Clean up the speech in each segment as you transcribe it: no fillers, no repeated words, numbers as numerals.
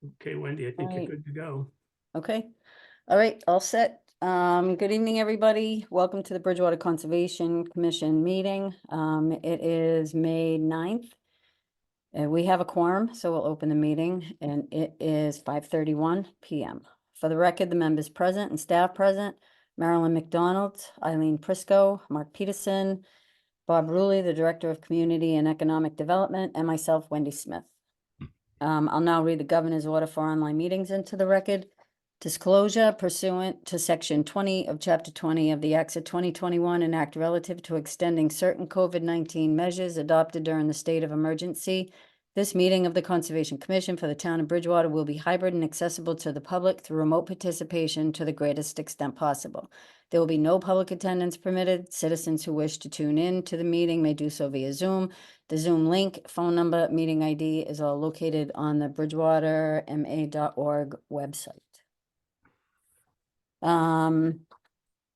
Okay, Wendy, I think you're Right. good to go. Okay. All right, all set. Good evening, everybody. Welcome to the Bridgewater Conservation Commission meeting. It is May 9th. We have a quorum, so we'll open the meeting, and it is 5:31 p.m. For the record, the members present and staff present: Marilyn McDonald, Eileen Prisco, Mark Peterson, Bob Ruley, the Director of Community and Economic Development, and myself, Wendy Smith. I'll now read the governor's order for online meetings into the record. Disclosure pursuant to section 20 of chapter 20 of the Acts of 2021, an act relative to extending certain COVID-19 measures adopted during the state of emergency. This meeting of the Conservation Commission for the town of Bridgewater will be hybrid and accessible to the public through remote participation to the greatest extent possible. There will be no public attendance permitted. Citizens who wish to tune in to the meeting may do so via Zoom. The Zoom link, phone number, meeting ID is all located on the bridgewaterma.org website.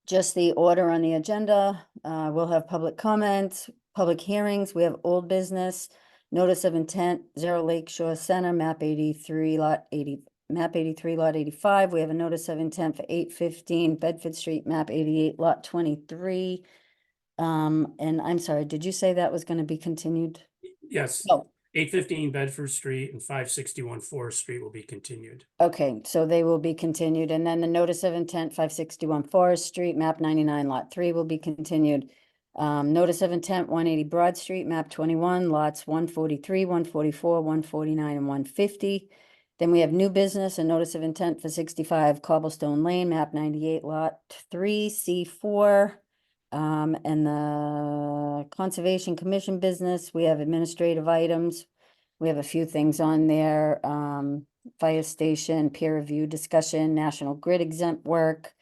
Just the order on the agenda. We'll have public comments, public hearings. We have old business, notice of intent, 0 Lakeshore Center, map 83, lot 85. We have a notice of intent for 815 Bedford Street, map 88, lot 23. And I'm sorry, did you say that was going to be continued? Yes, Oh, 815 Bedford Street and 561 Forest Street will be continued. okay, so they will be continued. And then the notice of intent, 561 Forest Street, map 99, lot 3 will be continued. Notice of intent, 180 Broad Street, map 21, lots 143, 144, 149, and 150. Then we have new business, a notice of intent for 65 Cobblestone Lane, map 98, lot 3, C4. And the Conservation Commission business, we have administrative items. We have a few things on there. Fire station, peer review discussion, National Grid exempt work.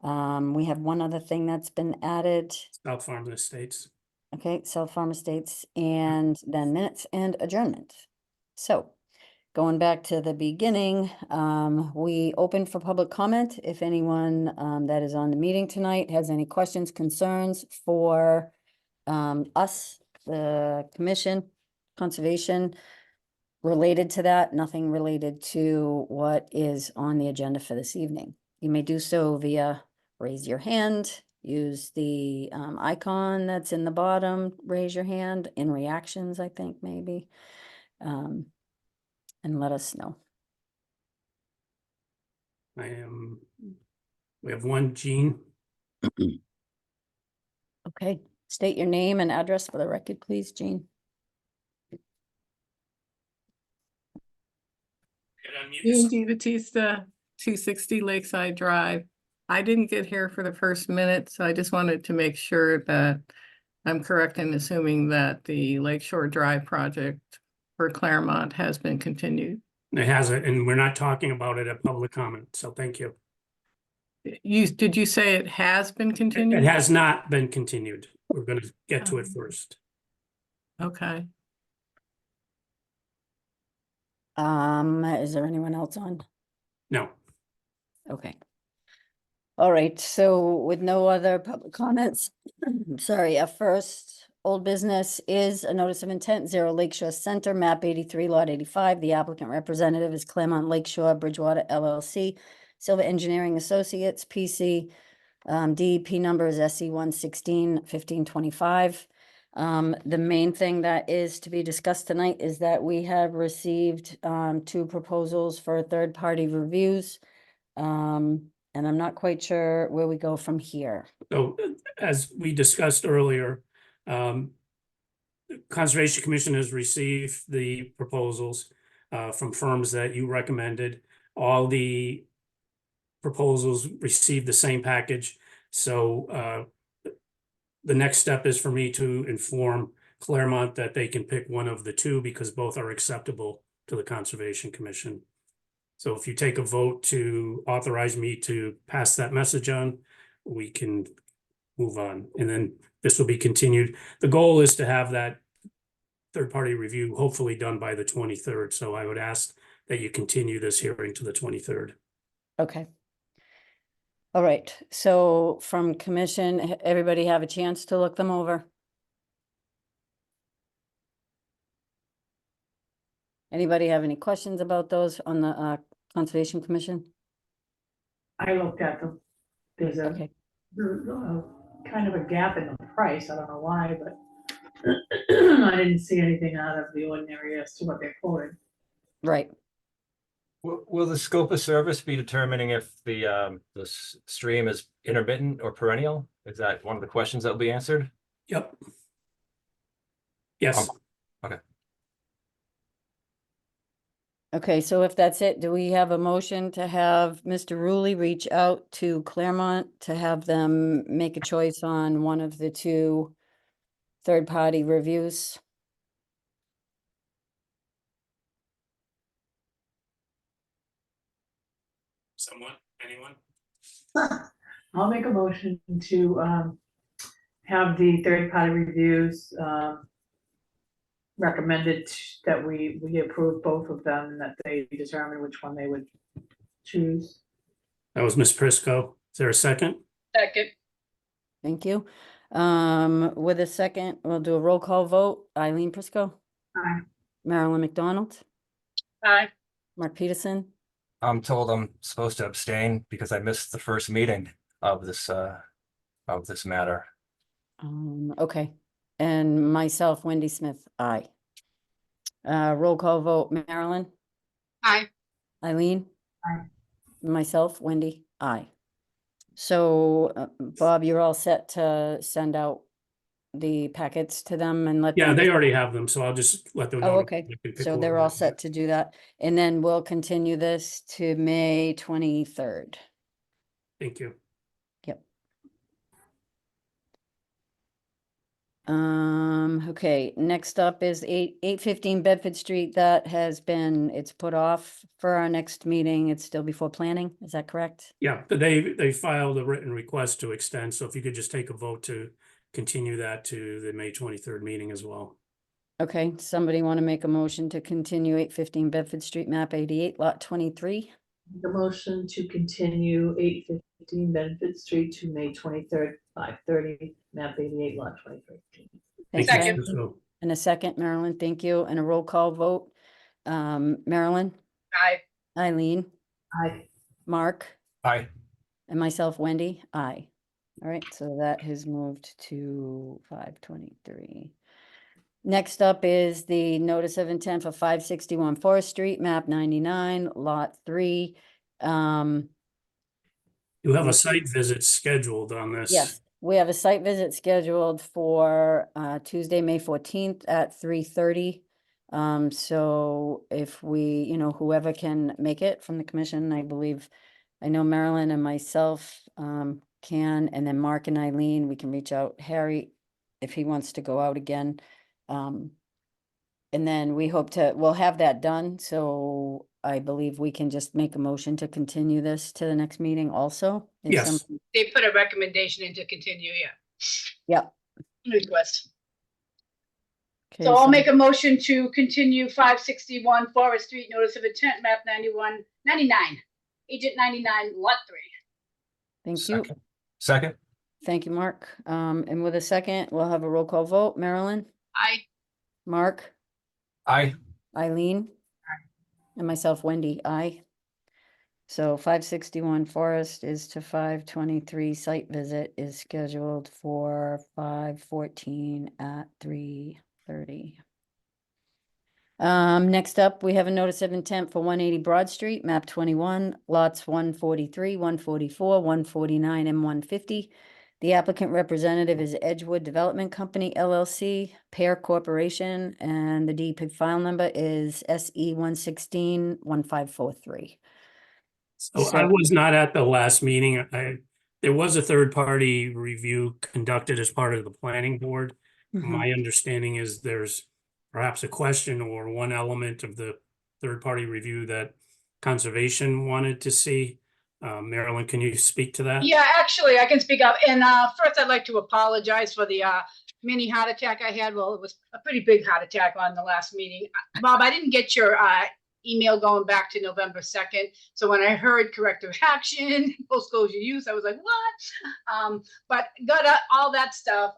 We have one other thing that's been added. South Farm Estates. Okay, South Farm Estates, and then minutes and adjournment. So going back to the beginning, we open for public comment. If anyone that is on the meeting tonight has any questions, concerns for us, the commission, conservation, related to that, nothing related to what is on the agenda for this evening. You may do so via raise your hand, use the icon that's in the bottom, raise your hand, in reactions, I think maybe, and let us know. We have one, Jean. Okay, state your name and address for the record, please, Jean. Jean DiBattista, 260 Lakeside Drive. I didn't get here for the first minute, so I just wanted to make sure that I'm correct in assuming that the Lakeshore Drive project for Claremont has been continued. It hasn't, and we're not talking about it at public comment, so thank you. Did you say it has been continued? It has not been continued. We're going to get to it first. Okay. Is there anyone else on? No. Okay. All right, so with no other public comments, sorry, our first old business is a notice of intent, 0 Lakeshore Center, map 83, lot 85. The applicant representative is Claremont Lakeshore Bridgewater LLC, Silver Engineering Associates, PC. DEP number is SC 116-1525. The main thing that is to be discussed tonight is that we have received 2 proposals for third-party reviews. And I'm not quite sure where we go from here. So as we discussed earlier, the Conservation Commission has received the proposals from firms that you recommended. All the proposals received the same package. So the next step is for me to inform Claremont that they can pick one of the 2 because both are acceptable to the Conservation Commission. So if you take a vote to authorize me to pass that message on, we can move on. And then this will be continued. The goal is to have that third-party review hopefully done by the 23rd. So I would ask that you continue this hearing to the 23rd. Okay. All right, so from commission, everybody have a chance to look them over? Anybody have any questions about those on the Conservation Commission? I looked at them. There's Okay, kind of a gap in the price. I don't know why, but I didn't see anything out of the ordinary as to what they're quoting. right. Will the scope of service be determining if the stream is intermittent or perennial? Is that one of the questions that will be answered? Yep. Yes, Okay, so if that's it, do we have a motion to have Mr. Rulli reach out to Claremont to have them make a choice on one of the two third-party reviews? someone, anyone? I'll make a motion to have the third-party reviews recommended that we approve both of them, and that they determine which one they would choose. That was Ms. Prisco. Is there a second? Second. Thank you. With a second, we'll do a roll call vote. Eileen Prisco, Aye. Marilyn McDonald, Aye. Mark Peterson, I'm told I'm supposed to abstain because I missed the first meeting of this matter. okay, and myself, Wendy Smith, aye. Roll call vote, Marilyn, Aye. Eileen? Aye. Myself, Wendy, aye. So, Bob, you're all set to send out the packets to them and let them. Yeah, they already have them, so I'll just let them know. Oh, okay. They can pick So they're whoever all they set want. to do that. And then we'll continue this to May 23rd. Thank you. Yep. Okay, next up is 815 Bedford Street. That has been, it's put off for our next meeting. It's still before planning. Is that correct? Yeah, but they filed a written request to extend, so if you could just take a vote to continue that to the May 23rd meeting as well. Okay, somebody want to make a motion to continue 815 Bedford Street, map 88, lot 23? The motion to continue 815 Bedford Street to May 23rd, 5:30, map 88, lot 23. Thanks, Thank you, Eileen. Ms. Prisco. And a second, Marilyn, thank you. And a roll call vote. Marilyn, Aye. Eileen, Aye. Mark, Aye. and myself, Wendy, aye. All right, so that has moved to 523. Next up is the notice of intent for 561 Forest Street, map 99, lot 3. You have a site visit scheduled on this. Yes, we have a site visit scheduled for Tuesday, May 14th at 3:30. So if we, whoever can make it from the commission, I believe, I know Marilyn and myself can, and then Mark and Eileen, we can reach out, Harry, if he wants to go out again. And then we'll have that done, so I believe we can just make a motion to continue this to the next meeting also. If Yes. some- They put a recommendation in to continue, yeah. Yep. Request. Okay, So I'll make a motion to continue 561 Forest Street, notice of intent, map 99, agent 99, lot 3. Thank you. Second? Thank you, Mark. And with a second, we'll have a roll call vote. Marilyn, Aye. Mark, Aye. Eileen, and myself, Wendy, aye. So 561 Forest is to 523 site visit is scheduled for 514 at 3:30. Next up, we have a notice of intent for 180 Broad Street, map 21, lots 143, 144, 149, and 150. The applicant representative is Edgewood Development Company LLC, Pear Corporation, and the DP file number is SE 116-1543. So I was not at the last meeting. There was a third-party review conducted as part of the planning board. My understanding is there's perhaps a question or one element of the third-party review that conservation wanted to see. Marilyn, can you speak to that? Yeah, actually, I can speak up. And first, I'd like to apologize for the mini heart attack I had. Well, it was a pretty big heart attack on the last meeting. Bob, I didn't get your email going back to November 2nd. So when I heard corrective action, post-closure use, I was like, what? But got all that stuff.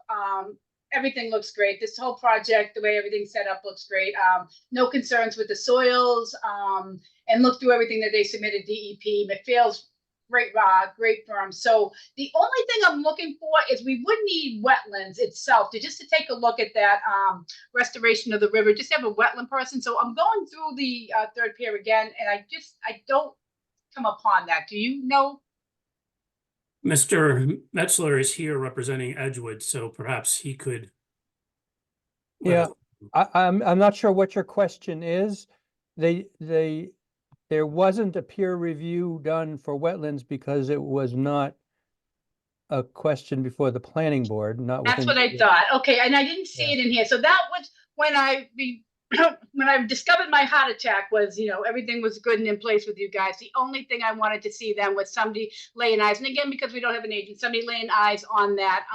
everything looks great. This whole project, the way everything's set up looks great. No concerns with the soils, and look through everything that they submitted, DEP, McPhail's great, great firm. So the only thing I'm looking for is we would need wetlands itself to take a look at that, restoration of the river, just have a wetland person. So I'm going through the, third pier again, and I don't come upon that. Do you know? Mr. Metzler is here representing Edgewood, so perhaps he could. Yeah, I'm not sure what your question is. There wasn't a peer review done for wetlands because it was not a question before the planning board, not That's within. what I thought. Okay, and I didn't see it in here. So that was when when I discovered my heart attack was, everything was good and in place with you guys. The only thing I wanted to see then was somebody laying eyes, and again, because we don't have an agent, somebody laying eyes on that,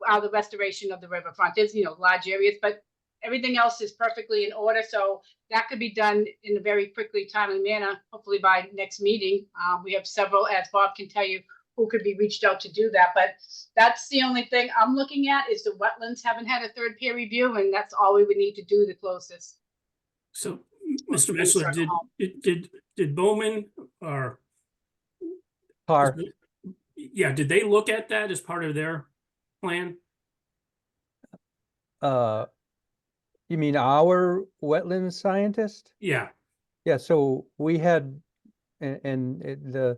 the restoration of the riverfront. There's, large areas, but everything else is perfectly in order. So that could be done in a very quickly, timely manner, hopefully by next meeting. We have several, as Bob can tell you, who could be reached out to do that. But that's the only thing I'm looking at is the wetlands haven't had a third peer review, and that's all we would need to do to close this. So, Mr. Metzler, did Bowman or, Par, yeah, did they look at that as part of their plan? you mean our wetland scientist? Yeah, Yeah, so we had, the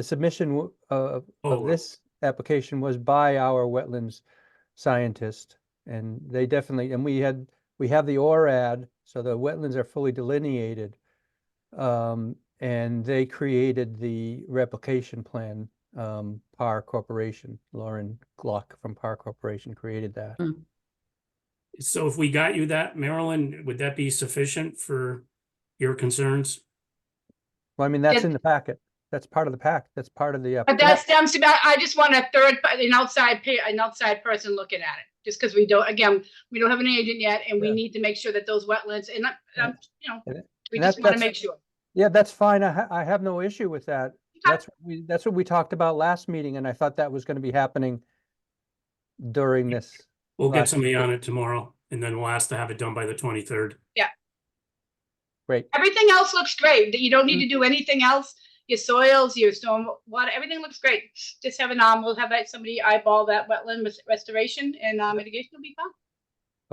submission of Oh. this application was by our wetlands scientist. And they definitely, and we have the ORAD, so the wetlands are fully delineated. And they created the replication plan, Par Corporation, Lauren Gluck from Par Corporation created that. so if we got you that, Marilyn, would that be sufficient for your concerns? Well, I mean, that's Did- in the packet. That's part of the pack. That's part of the. But that stems to, I just want an outside person looking at it, just because we don't have an agent yet, and we Yeah. need to make sure that those wetlands, and, And we and just that- want to that's- make sure. Yeah, that's fine. I have no issue with that. That's what we talked about last meeting, and I thought that was gonna be happening during this. We'll get Right. somebody on it tomorrow, and then we'll ask to have it done by the 23rd. Great. Everything else looks great. You don't need to do anything else. Your soils, your storm water, everything looks great. Just have we'll have somebody eyeball that wetland restoration, and mitigation will be fine.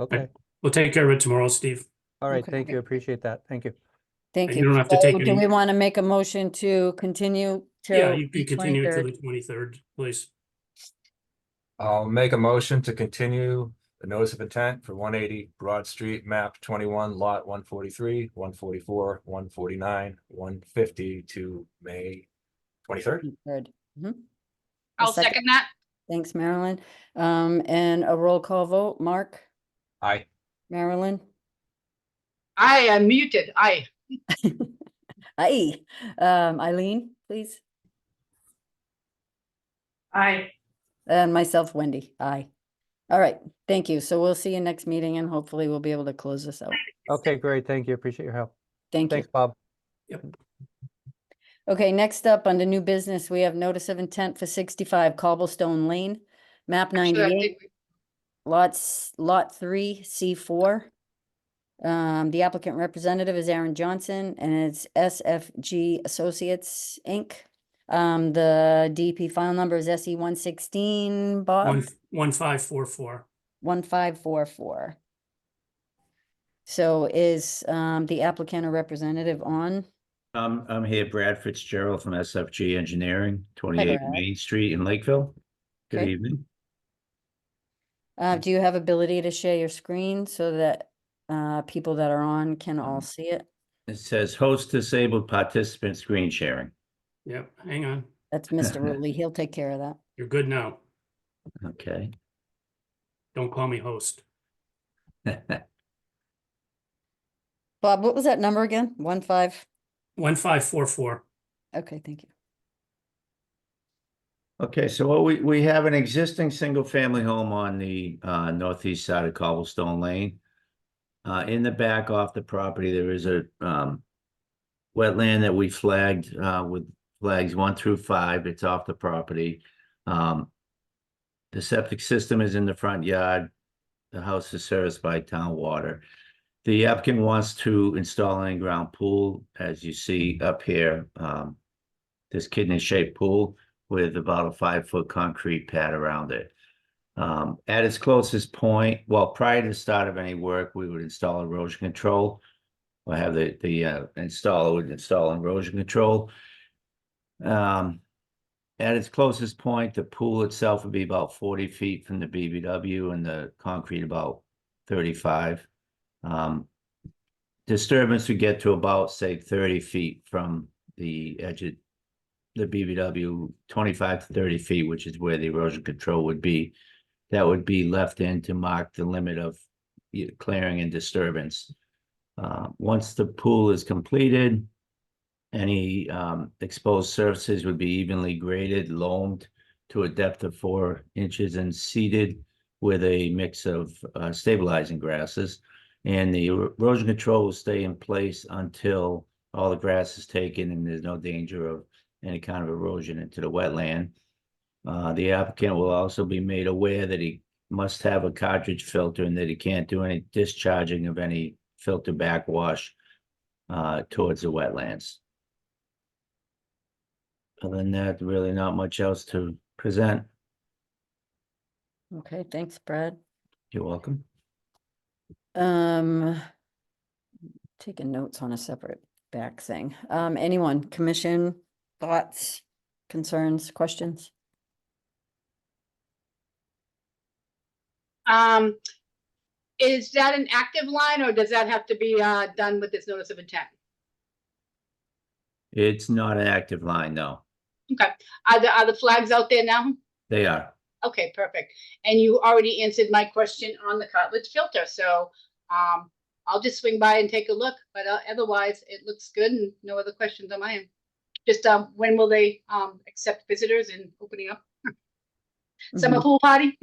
Okay. We'll take care of it tomorrow, Steve. All right. Okay. Thank you. Appreciate that. Thank you. Thank And you. you don't have to So take do any- we want to make a motion to continue till? Yeah, you the can continue it to 23rd? the 23rd, please. I'll make a motion to continue the notice of intent for 180 Broad Street, map 21, lot 143, 144, 149, 150 to May 23rd. Third. Mhm. I'll second that. Thanks, Marilyn. And a roll call vote, Mark, Aye. Marilyn? I am muted. Aye. Aye. Eileen, please. And myself, Wendy. Aye. All right, thank you. So we'll see you next meeting, and hopefully we'll be able to close this out. Okay, great. Thank you. Appreciate your help. Thank you. Thanks, Bob. Okay, next up, under new business, we have notice of intent for 65 Cobblestone Lane, map Actually, I 98, think lot 3, C4. The applicant representative is Aaron Johnson, and it's SFG Associates, Inc. The DP file number is SE 116, Bob? 1544. 1544. So is the applicant or representative on? I'm here, Brad Fitzgerald from SFG Engineering, 28 Brad. Main Street in Lakeville. Good Okay. evening. Do you have ability to share your screen so that people that are on can all see it? It says host disabled participant screen sharing. Yep, hang on. That's Mr. Rowley. He'll take care of that. You're good now. Okay. Don't call me host. Bob, what was that number again? 15? 1544. Okay, thank you. Okay, so what we have an existing single-family home on the northeast side of Cobblestone Lane. In the back off the property, there is a wetland that we flagged with flags 1 through 5. It's off the property. The septic system is in the front yard. the house is serviced by town water. The applicant wants to install an in-ground pool, as you see up here. This kidney-shaped pool with about a 5-foot concrete pad around it. At its closest point, well, prior to the start of any work, we would install erosion control. Or have the installer would install erosion control. At its closest point, the pool itself would be about 40 feet from the BBW and the concrete about 35. Disturbance would get to about, say, 30 feet from the edge of the BBW, 25 to 30 feet, which is where the erosion control would be. That would be left in to mark the limit of clearing and disturbance. Once the pool is completed, any exposed surfaces would be evenly graded, loamed to a depth of 4 inches and seeded with a mix of stabilizing grasses. And the erosion control will stay in place until all the grass is taken and there's no danger of any kind of erosion into the wetland. The applicant will also be made aware that he must have a cartridge filter and that he can't do any discharging of any filter backwash towards the wetlands. Other than that, really not much else to present. Okay, thanks, Brad. You're welcome. Taking notes on a separate back thing. Anyone, commission, thoughts, concerns, questions? Is that an active line or does that have to be done with this notice of intent? It's not an active line, no. Okay. Are the flags out there now? They are. Okay, perfect. And you already answered my question on the cartridge filter, so I'll just swing by and take a look, but otherwise it looks good and no other questions on my end. Just when will they accept visitors and opening up? Summer pool party?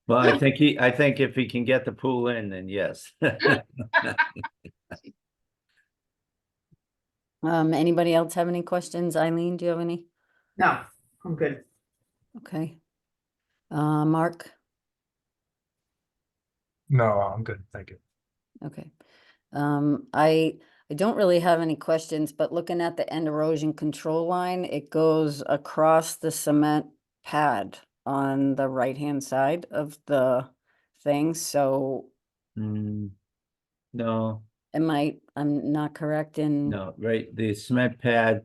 Well, I think if he can get the pool in, then yes. Anybody else have any questions? Eileen, do you have any? No, I'm good. Okay. Mark? No, I'm good. Thank you. Okay. I don't really have any questions, but looking at the end erosion control line, it goes across the cement pad on the right-hand side of the thing, so No, I'm not correct in? no, right, the cement pad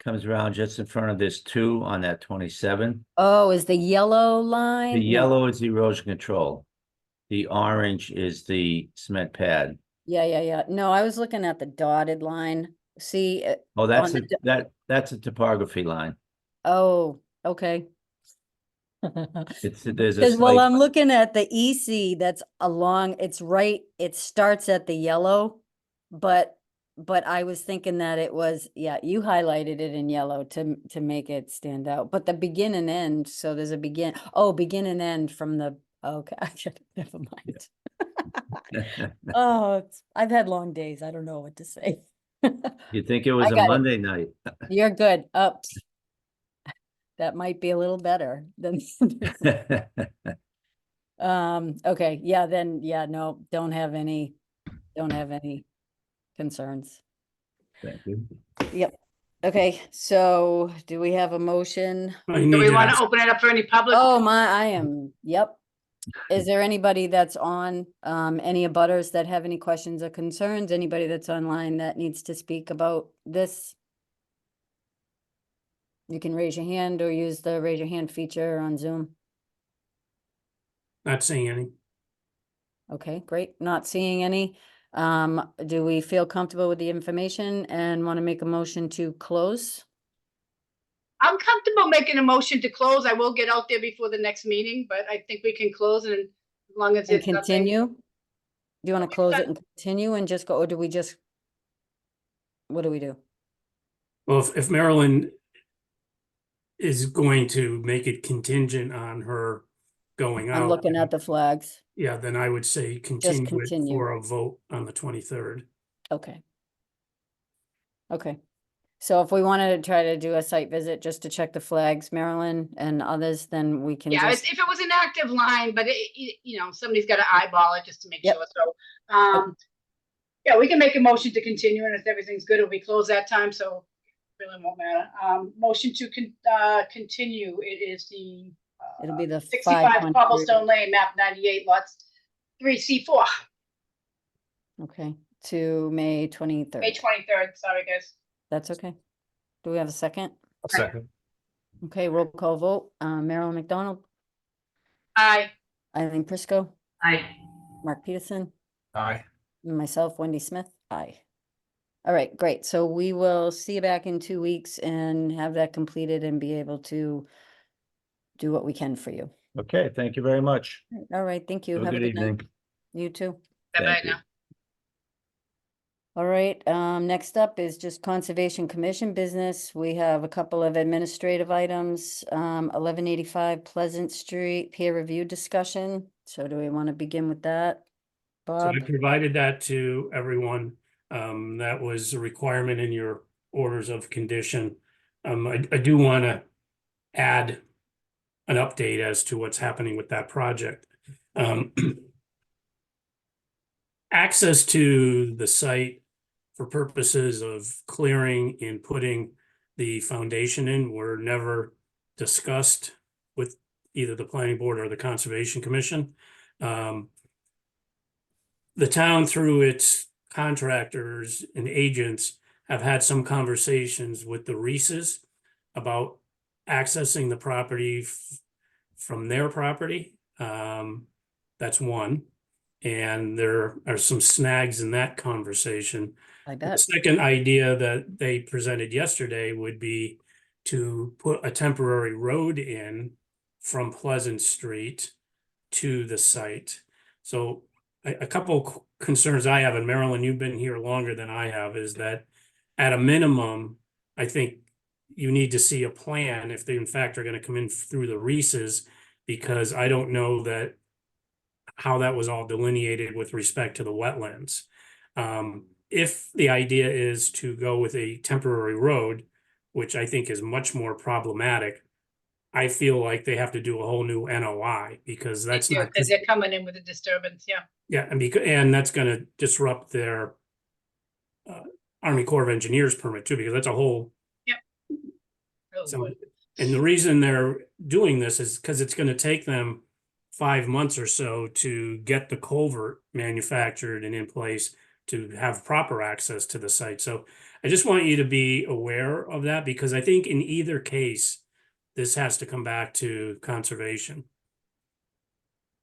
comes around just in front of this 2 on that 27. Oh, is the yellow line? The No. yellow is the erosion control. The orange is the cement pad. Yeah. No, I was looking at the dotted line. See, Oh, that's on that's a topography line. oh, okay. There's a Because, well, slight, I'm looking at the EC that's along, it's right, it starts at the yellow, but I was thinking that it was, yeah, you highlighted it in yellow to make it stand out, but the begin and end, so there's a begin and end from the, okay, never mind. Oh, I've had long days, I don't know what to say. You'd think it was I a got it. Monday night. You're good, up. That might be a little better than. Okay, yeah, then, yeah, no, don't have any concerns. Thank you. Yep. Okay, so do we have a motion? I Do need we to want to ask, open it up for any public? Oh, yep. Is there anybody that's on, any abutters that have any questions or concerns? Anybody that's online that needs to speak about this? You can raise your hand or use the raise your hand feature on Zoom. not seeing any. Okay, great. Not seeing any. Do we feel comfortable with the information and want to make a motion to close? I'm comfortable making a motion to close. I will get out there before the next meeting, but I think we can close and as long as And it's nothing. continue? Do you want to close that- it and continue and just go, or do we just? What do we do? Well, if Marilyn is going to make it contingent on her going out. I'm looking at the flags. Yeah, then I would say continue it continue. for a vote on the 23rd. Okay. Okay. So if we wanted to try to do a site visit just to check the flags, Marilyn and others, then we can Yeah, just, if it was an active line, but somebody's got to eyeball it just to make Yep. sure. So, yeah, we can make a motion to continue, and if everything's good, it'll be closed that time, so it really won't matter. Motion to continue, it is the it'll be the 65 500. Cobblestone Lane, map 98, lots 3C4, Okay, to May 23rd. May 23rd, sorry, guys. That's okay. Do we have a second? A second. Okay, roll call vote. Marilyn McDonald, Aye. Eileen Prisco, I, Mark Peterson, Aye. and myself, Wendy Smith. Aye. All right, great. So we will see you back in 2 weeks and have that completed and be able to do what we can for you. Okay, thank you very much. All right, thank you. Have a good night. evening. You too. Bye-bye Thank you. now. All right, next up is just Conservation Commission business. We have a couple of administrative items. 1185 Pleasant Street peer review discussion. So do we want to begin with that? So Bob? I provided that to everyone. That was a requirement in your orders of condition. I do want to add an update as to what's happening with that project. Access to the site for purposes of clearing and putting the foundation in were never discussed with either the planning board or the Conservation Commission. The town, through its contractors and agents, have had some conversations with the Reeses about accessing the property from their property. That's one. And there are some snags in that conversation. I The bet. second idea that they presented yesterday would be to put a temporary road in from Pleasant Street to the site. So a couple concerns I have, and Marilyn, you've been here longer than I have, is that at a minimum, I think you need to see a plan if they in fact are going to come in through the Reeses, because I don't know that how that was all delineated with respect to the wetlands. If the idea is to go with a temporary road, which I think is much more problematic, I feel like they have to do a whole new NOI, because that's not. Because they're coming in with a disturbance, yeah. Yeah, and that's gonna disrupt their Army Corps of Engineers permit too, because that's a whole. Oh, So, boy. and the reason they're doing this is because it's gonna take them 5 months or so to get the culvert manufactured and in place to have proper access to the site. So I just want you to be aware of that, because I think in either case, this has to come back to conservation.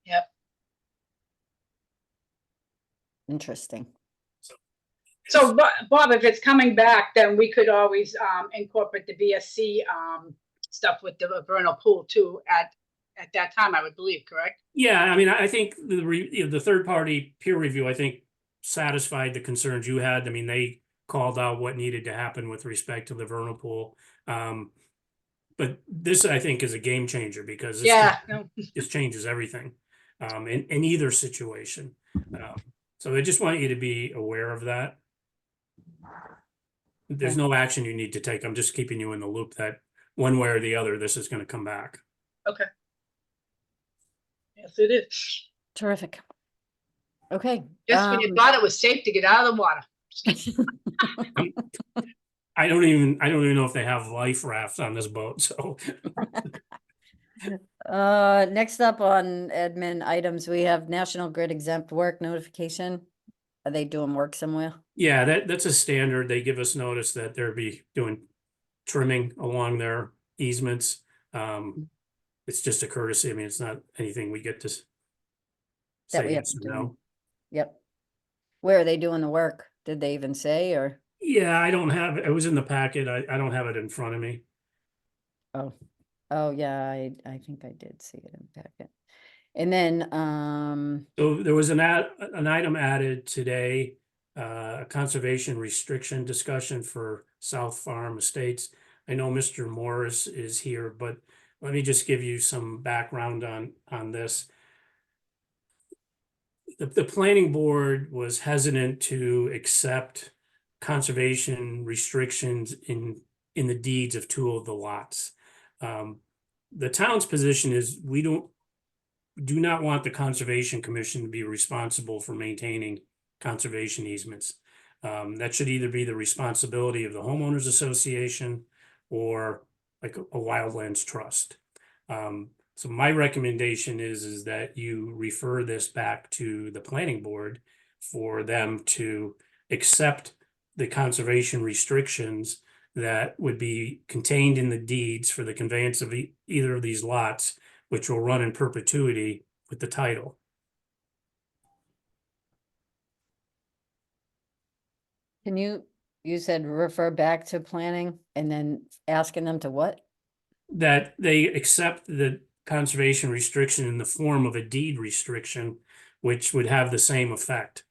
Yep. Interesting. So Bob, if it's coming back, then we could always incorporate the VSC stuff with the vernal pool too at that time, I would believe, correct? Yeah, I mean, I think the third party peer review, I think, satisfied the concerns you had. I mean, they called out what needed to happen with respect to the vernal pool. But this, I think, is a game changer, because Yeah, no, this changes everything in either situation. So I just want you to be aware of that. There's no action you need to take. I'm just keeping you in the loop that one way or the other, this is going to come back. okay. Yes, it is. Terrific. Okay. Just when you thought it was safe to get out of the water. I don't even know if they have life rafts on this boat, so. Next up on admin items, we have National Grid exempt work notification. Are they doing work somewhere? Yeah, that's a standard. They give us notice that they'll be doing trimming along their easements. It's just a courtesy. I mean, it's not anything we get to That say we have yes to or do. no. Yep. Where are they doing the work? Did they even say, or? Yeah, I don't have, it was in the packet. I don't have it in front of me. Oh, yeah, I think I did see it in the packet. And then, So there was an item added today, a conservation restriction discussion for South Farm Estates. I know Mr. Morris is here, but let me just give you some background on this. The planning board was hesitant to accept conservation restrictions in the deeds of two of the lots. The town's position is we do not want the Conservation Commission to be responsible for maintaining conservation easements. That should either be the responsibility of the homeowners association or like a wildlands trust. So my recommendation is that you refer this back to the planning board for them to accept the conservation restrictions that would be contained in the deeds for the conveyance of either of these lots, which will run in perpetuity with the title. Can you said refer back to planning and then asking them to what? That they accept the conservation restriction in the form of a deed restriction, which would have the same effect.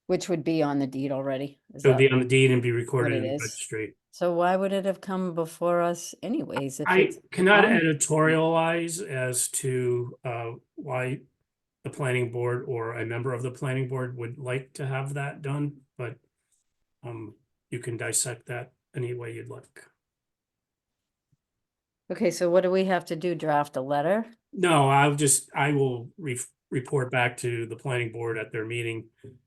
Which would be on the deed already. Is It would be that on the deed and be recorded it in the is? registry. So why would it have come before us anyways? If I it's cannot on- editorialize as to why the planning board or a member of the planning board would like to have that done, but you can dissect that any way you'd like. Okay, so what do we have to do? Draft a letter? No, I will report back to the planning board at their meeting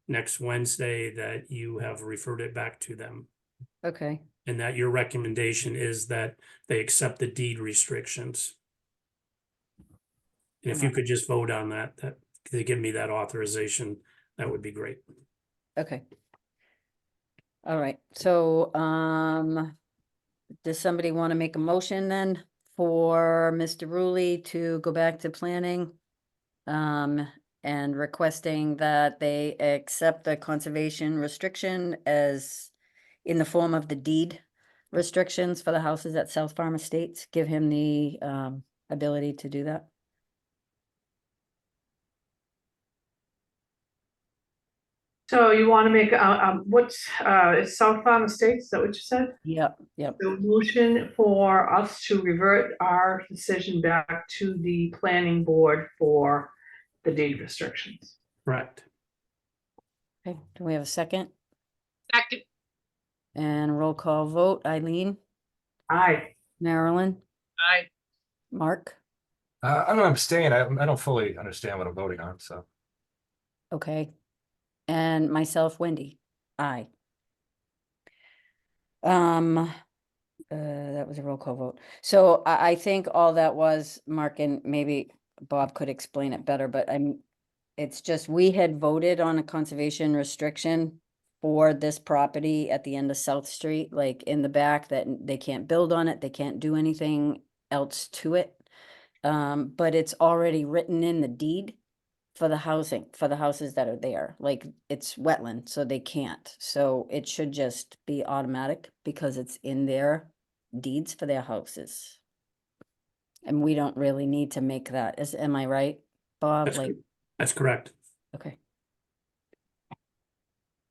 next Wednesday that you have referred it back to them. Okay, And that your recommendation is that they accept the deed restrictions. And if you could just vote on that they give me that authorization, that would be great. okay. All right, so, does somebody want to make a motion then for Mr. Rulli to go back to planning? And requesting that they accept the conservation restriction as in the form of the deed restrictions for the houses at South Farm Estates, give him the, ability to do that? So you want to make, what's, is South Farm Estates, is that what you said? Yep, yep. The motion for us to revert our decision back to the planning board for the deed restrictions. Correct. Okay, do we have a second? Second, And roll call vote, Eileen, Aye. Marilyn, I, Mark? I'm gonna abstain. I don't fully understand what I'm voting on, so. Okay. And myself, Wendy, aye. That was a roll call vote. So I think all that was, Mark, and maybe Bob could explain it better, but it's just, we had voted on a conservation restriction for this property at the end of South Street, like in the back, that they can't build on it, they can't do anything else to it. But it's already written in the deed for the housing, for the houses that are there, like it's wetland, so they can't. So it should just be automatic because it's in their deeds for their houses. And we don't really need to make that, am I right, Bob? That's, Like, that's correct. okay.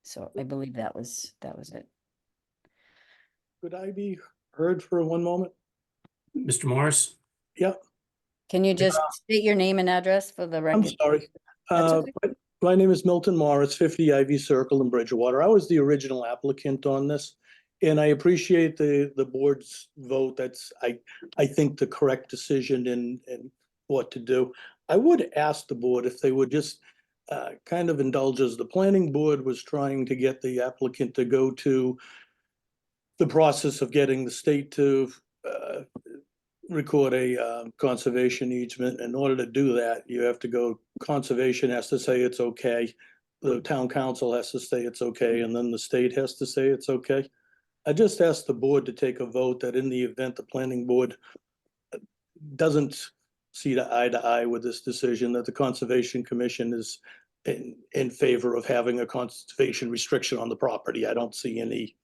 So I believe that was it. Could I be heard for one moment? Mr. Morris? Yep, Can you just state your name and address for the I'm record? sorry. That's My name is Milton Morris, 50 Ivy Circle in Bridgewater. I was the original applicant on this. And I appreciate the board's vote. That's, I think, the correct decision in what to do. I would ask the board if they would just kind of indulge us. The planning board was trying to get the applicant to go to the process of getting the state to record a conservation easement. In order to do that, you have to go, conservation has to say it's okay. The town council has to say it's okay, and then the state has to say it's okay. I just asked the board to take a vote that in the event the planning board doesn't see eye to eye with this decision, that the Conservation Commission is in favor of having a conservation restriction on the property. I don't see any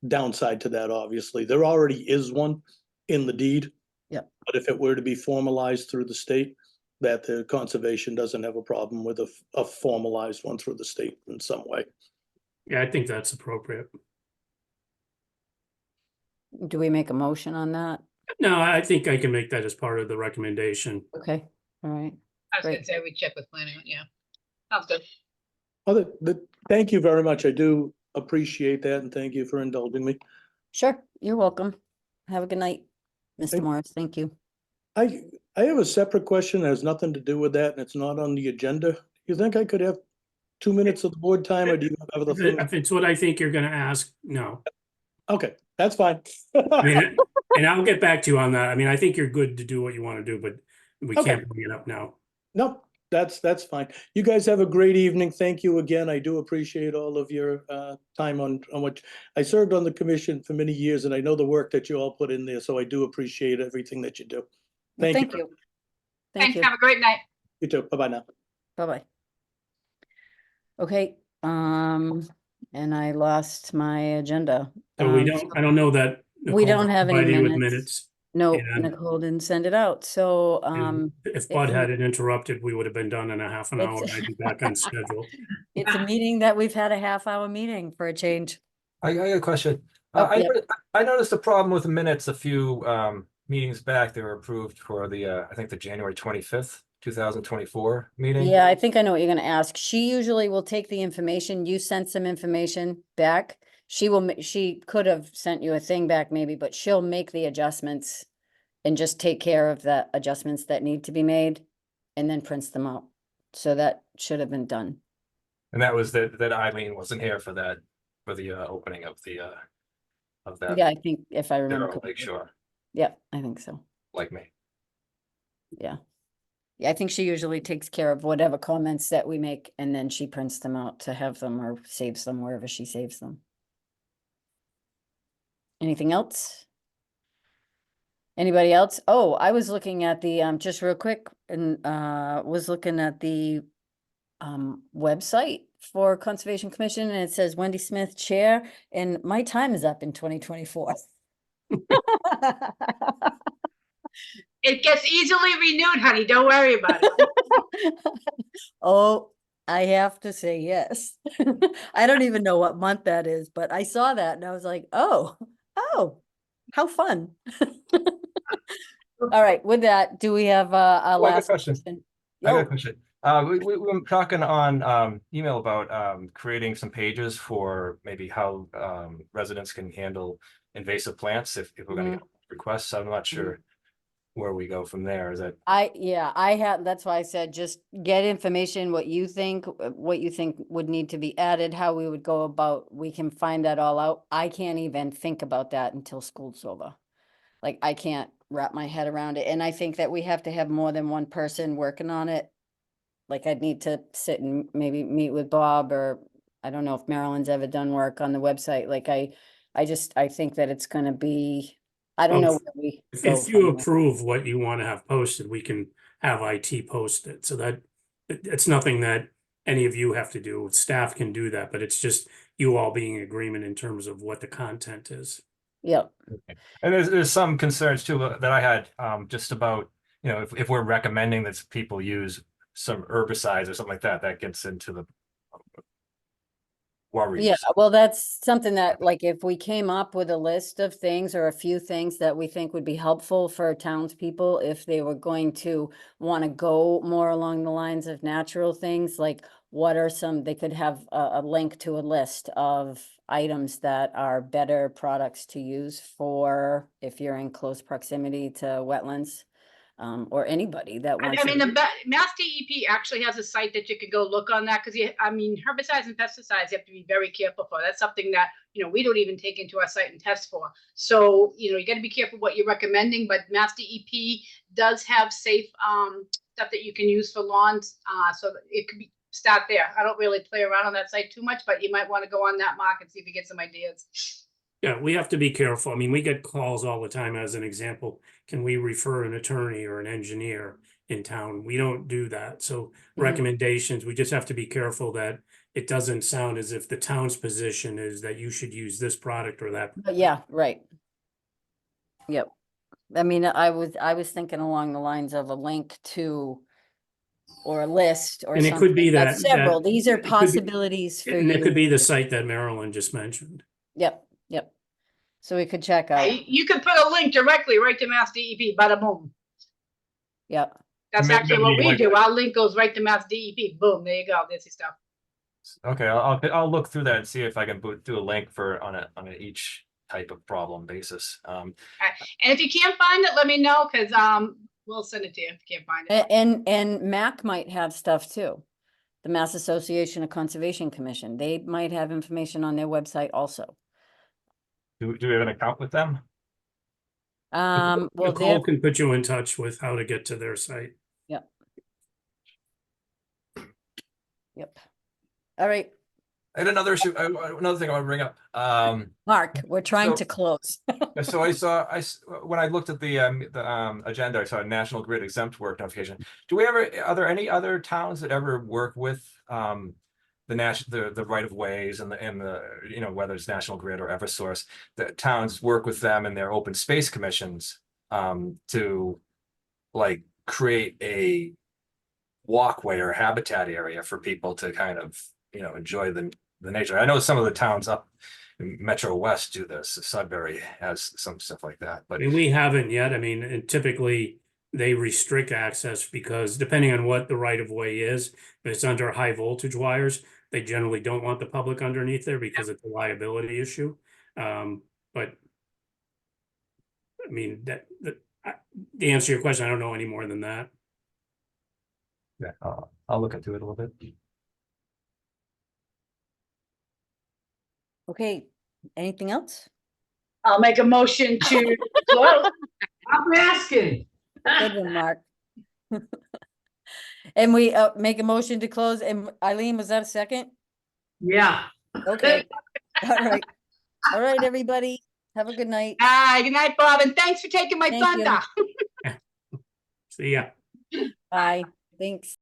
downside to that, obviously. There already is one in the deed. Yep. But if it were to be formalized through the state, that the conservation doesn't have a problem with a formalized one through the state in some way. Yeah, I think that's appropriate. Do we make a motion on that? No, I think I can make that as part of the recommendation. Okay, all right. I was gonna Great. say we check with planning, yeah. Sounds good. Thank you very much. I do appreciate that and thank you for indulging me. Sure, you're welcome. Have a good night, Mr. Thank- Morris. Thank you. I have a separate question that has nothing to do with that and it's not on the agenda. You think I could have 2 minutes of the board time or do you have other things? If it's what I think you're gonna ask, no. Okay, that's fine. I mean, and I'll get back to you on that. I mean, I think you're good to do what you want to do, but we Okay. can't bring it up now. No, that's fine. You guys have a great evening. Thank you again. I do appreciate all of your time on what I served on the commission for many years and I know the work that you all put in there, so I do appreciate everything that you do. Well, Thank you. Thank Thanks, you. have a great night. You too. Bye-bye now. Bye-bye. Okay, and I lost my agenda. So we Um, don't, I don't know that. We Nicole don't have any provided you with minutes. No, and- Nicole didn't send it out, so, and If if Bud you- had it interrupted, we would have been done in a half an hour. It's- and I'd be back on schedule. it's a meeting that we've had a half-hour meeting for a change. I got a question. Oh, I, yep. I noticed a problem with the minutes a few meetings back. They were approved for the I think the January 25th, 2024 meeting. Yeah, I think I know what you're gonna ask. She usually will take the information, you sent some information back. She will, she could have sent you a thing back maybe, but she'll make the adjustments and just take care of the adjustments that need to be made and then prints them out. So that should have been done. And that was that Eileen wasn't here for that, for the opening of that. Yeah, I think if I remember. Darrell correctly. Lakeshore, Yep, I think so. like me. Yeah. Yeah, I think she usually takes care of whatever comments that we make and then she prints them out to have them or saves them wherever she saves them. Anything else? Anybody else? Oh, I was looking at the, just real quick and, was looking at the, website for Conservation Commission and it says Wendy Smith Chair and my time is up in 2024. It gets easily renewed, honey, don't worry about it. Oh, I have to say yes. I don't even know what month that is, but I saw that and I was like, oh, how fun. All right, with that, do we have a I got a last question. question? I got a Yo, question. We were talking on email about creating some pages for maybe how residents can handle invasive plants if we're gonna get requests. I'm not sure where we go from there. Is that I have, that's why I said, just get information, what you think would need to be added, how we would go about, we can find that all out. I can't even think about that until school's over. Like, I can't wrap my head around it, and I think that we have to have more than one person working on it. Like, I'd need to sit and maybe meet with Bob, or I don't know if Marilyn's ever done work on the website, like, I think that it's gonna be, I don't know Well, where we If go if you from there. approve what you want to have posted, we can have IT post it. So that it's nothing that any of you have to do. Staff can do that, but it's just you all being in agreement in terms of what the content is. Yep, and there's some concerns too that I had just about, you know, if we're recommending that people use some herbicides or something like that, that gets into the worries. yeah, well, that's something that, like, if we came up with a list of things or a few things that we think would be helpful for townspeople, if they were going to want to go more along the lines of natural things, like what are some, they could have a link to a list of items that are better products to use for if you're in close proximity to wetlands, or anybody that wants. I mean, to- the Mass DEP actually has a site that you could go look on that, because I mean, herbicides and pesticides you have to be very careful for. That's something that, you know, we don't even take into our site and test for. So, you know, you gotta be careful what you're recommending, but Mass DEP does have safe stuff that you can use for lawns. So it could be, start there. I don't really play around on that site too much, but you might want to go on that mark and see if you get some ideas. Yeah, we have to be careful. I mean, we get calls all the time as an example. Can we refer an attorney or an engineer in town? We don't do that. So recommendations, we just have to be careful that it doesn't sound as if the town's position is that you should use this product or that. But yeah, right. Yep. I mean, I was thinking along the lines of a link to, or a list or And something. it could be That's that- several, these are it could be- possibilities for And it could you. be the site that Marilyn just mentioned. Yep, yep. So we could check out, You could put a link directly right to Mass DEP, bada boom. yep. That's Maybe- actually what maybe we like- do. Our link goes right to Mass DEP. Boom, there you go. There's your stuff. Okay, I'll look through that and see if I can do a link for on a each type of problem basis. And if you can't find it, let me know, because we'll send it to you if you can't find it. And MAC might have stuff too. The Mass Association of Conservation Commission, they might have information on their website also. Do we have an account with them? Well, Nicole can put you in touch with how to get to their site. yep. All right, I had another issue, another thing I want to bring up. Mark, we're trying So- to close. So when I looked at the agenda, I saw a National Grid exempt work notification. Are there any other towns that ever work with the right of ways and the you know, whether it's National Grid or Eversource, that towns work with them and their open space commissions to like create a walkway or habitat area for people to kind of, you know, enjoy the nature. I know some of the towns up in Metro West do this. Sudbury has some stuff like that, I but mean, we haven't yet. I mean, and typically they restrict access because depending on what the right of way is, if it's under high voltage wires, they generally don't want the public underneath there because it's a liability issue. But I mean, the answer to your question, I don't know any more than that. yeah, I'll look into it a little bit. Okay, anything else? I'll make a motion to close. I'm asking. Good one, Mark. And we make a motion to close, and Eileen, was that a second? Yeah. Okay, all right. All right, everybody, have a good night. Good night, Bob, and thanks for taking my Thank you. thunder. See ya. Bye, thanks.